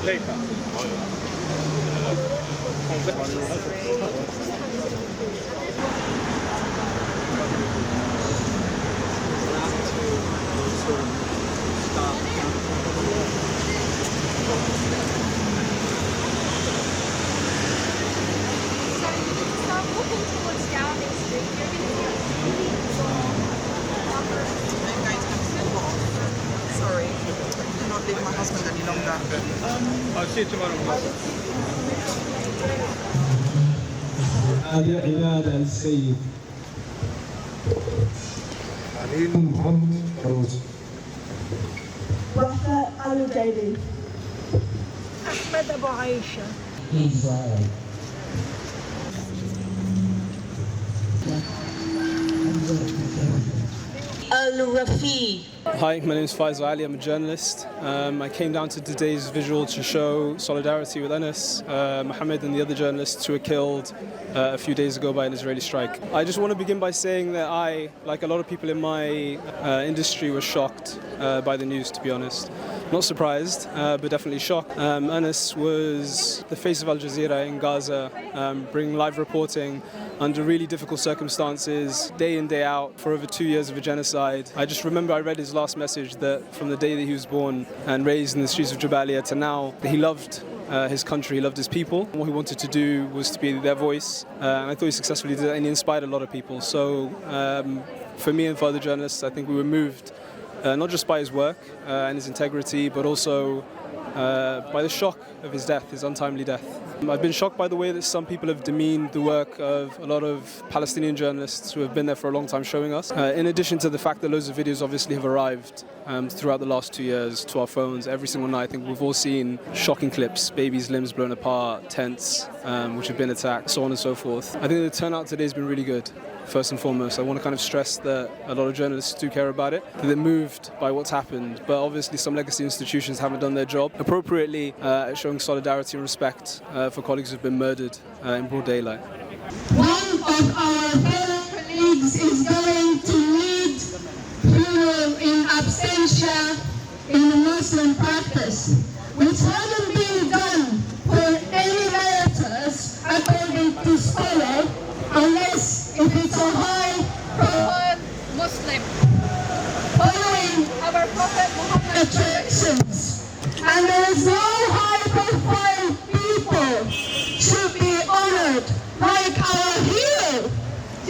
Sorry, I'm not leaving my husband any longer. I'll see you tomorrow. هذا عبادة السيد علي محمد روزي وفاء الجيلي أحمد أبو عيشة إسرائيل الرفيق. Hi, my name is Faisal Ali. I'm a journalist. I came down to today's Vigil to show solidarity with Anas, Mohammed and the other journalists who were killed a few days ago by an Israeli strike. I just want to begin by saying that I, like a lot of people in my industry, was shocked by the news, to be honest. Not surprised, but definitely shocked. Anas was the face of Al Jazeera in Gaza, bringing live reporting under really difficult circumstances, day in, day out, for over 2 years of a genocide. I just remember I read his last message that from the day that he was born and raised in the streets of Jabalia to now, he loved his country, he loved his people. What he wanted to do was to be their voice, and I thought he successfully did it, and he inspired a lot of people. So for me and for other journalists, I think we were moved not just by his work and his integrity, but also by the shock of his death, his untimely death. I've been shocked by the way that some people have demeaned the work of a lot of Palestinian journalists who have been there for a long time showing us. In addition to the fact that loads of videos obviously have arrived throughout the last 2 years to our phones. Every single night, I think we've all seen shocking clips, babies' limbs blown apart, tents which have been attacked, so on and so forth. I think the turnout today has been really good. First and foremost, I want to kind of stress that a lot of journalists do care about it, that they're moved by what's happened, but obviously some legacy institutions haven't done their job appropriately, showing solidarity and respect for colleagues who've been murdered in broad daylight. One of our fellow colleagues is going to lead funeral in absentia in a Muslim practice, which hasn't been done for any narrators according to Saleh, unless if it's a high-profile Muslim following our Prophet Muhammad traditions, and there is no high-profile people should be honored like our hero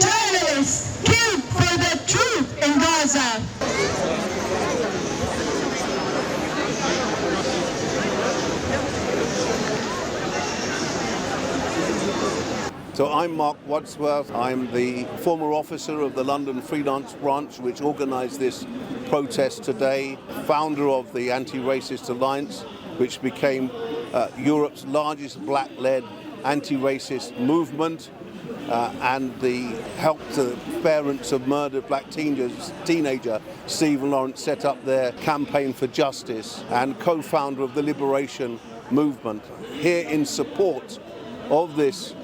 journalists killed for the truth in Gaza. So I'm Mark Wadsworth. I'm the former officer of the London Freelance Branch, which organised this protest today, founder of the Anti-Racist Alliance, which became Europe's largest black-led anti-racist movement, and the help to parents of murdered black teenager Stephen Lawrence set up their campaign for justice, and co-founder of the Liberation Movement, here in support of this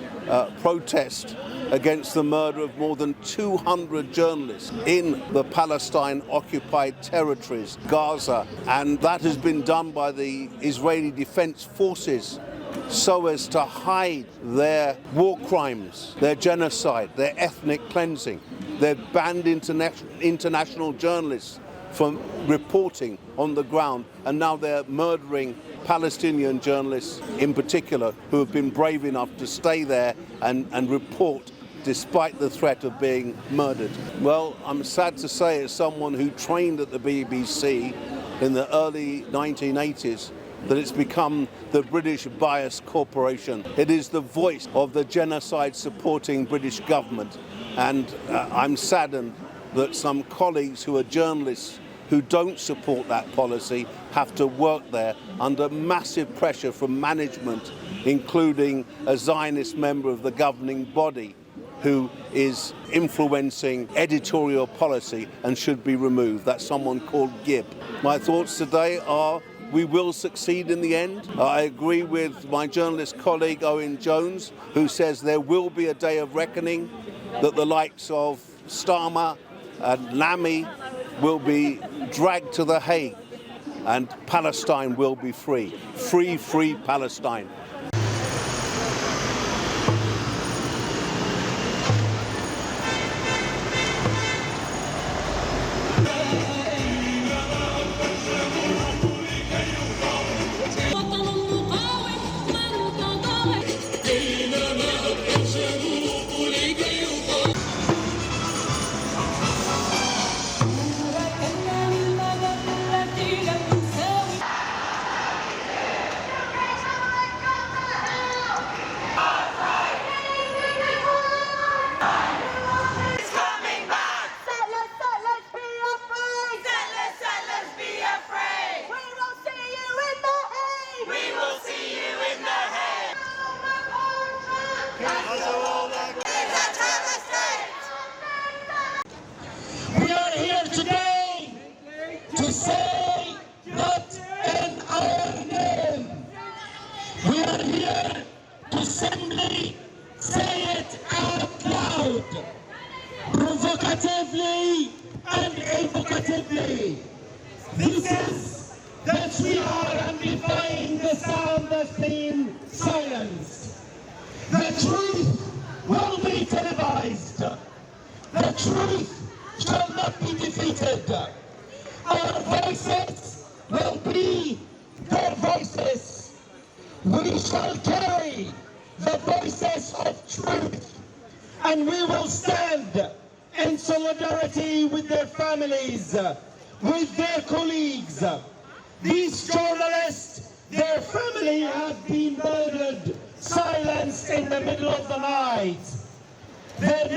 protest against the murder of more than 200 journalists in the Palestine-occupied territories, Gaza, and that has been done by the Israeli Defense Forces so as to hide their war crimes, their genocide, their ethnic cleansing. They've banned international journalists from reporting on the ground, and now they're murdering Palestinian journalists in particular who have been brave enough to stay there and report despite the threat of being murdered. Well, I'm sad to say, as someone who trained at the BBC in the early 1980s, that it's become the British Bias Corporation. It is the voice of the genocide-supporting British government, and I'm saddened that some colleagues who are journalists who don't support that policy have to work there under massive pressure from management, including a Zionist member of the governing body who is influencing editorial policy and should be removed. That's someone called Gibb. My thoughts today are we will succeed in the end. I agree with my journalist colleague Owen Jones, who says there will be a day of reckoning, that the likes of Starmer and Lamy will be dragged to The Hague and Palestine will be free. Free, free Palestine. We are here today to say not in our name. We are here to simply say it out loud, provocatively and invocatively. This is that we are amplifying the sound that's been silenced. The truth will be televised. The truth shall not be defeated. Our voices will be their voices. We shall carry the voices of truth, and we will stand in solidarity with their families, with their colleagues. These journalists, their family have been murdered, silenced in the middle of the night. Their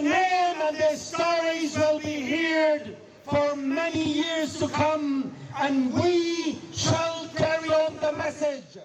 name and their stories will be heard for many years to come, and we shall carry on the message.